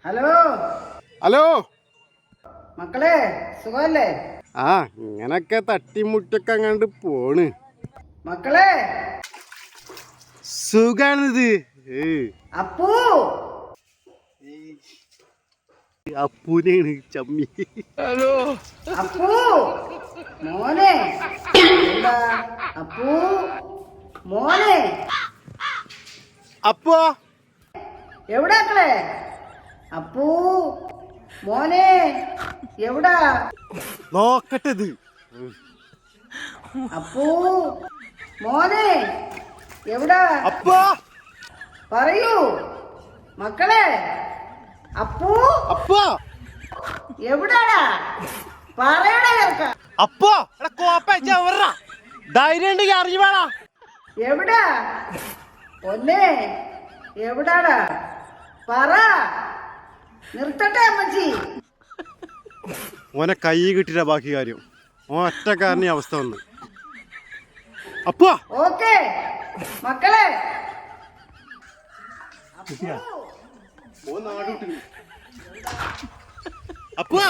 Hello hello മക്കളെ സുഖല്ലേ? ആ ഇങ്ങനൊക്കെ തട്ടിമുട്ടൊക്കെ അങ്ങാണ്ട് പോണ്. മക്കളെ സുഖാണിത്. അപ്പൂ അപ്പൂനെയാണ് ചമ്മി. ഹലോ അപ്പൂ മോനെ എന്താ അപ്പൂ മോനെ അപ്പോ എവിടാ മക്കളെ? അപ്പൂ മോനെ എവിടാ? നോക്കട്ടെ. അപ്പൂ മോനെ എവിടാ? അപ്പോ പറയൂ മക്കളെ. അപ്പൂ അപ്പോ എവിടാടാ? പറയടാ ചേർക്ക. അപ്പോ ധൈര്യം ഉണ്ടെങ്കിൽ അറിഞ്ഞു വേണ. എവിടാ പൊന്നെ? എവിടാടാ? പറ. നിർത്തട്ടെ അമ്മച്ചി. ഓനെ കൈ കിട്ടില്ല ബാക്കി കാര്യം. ഓൻ ഒറ്റക്കാരനെ അവസ്ഥ വന്നു. അപ്പോ ഓക്കെ മക്കളെ. അപ്പോ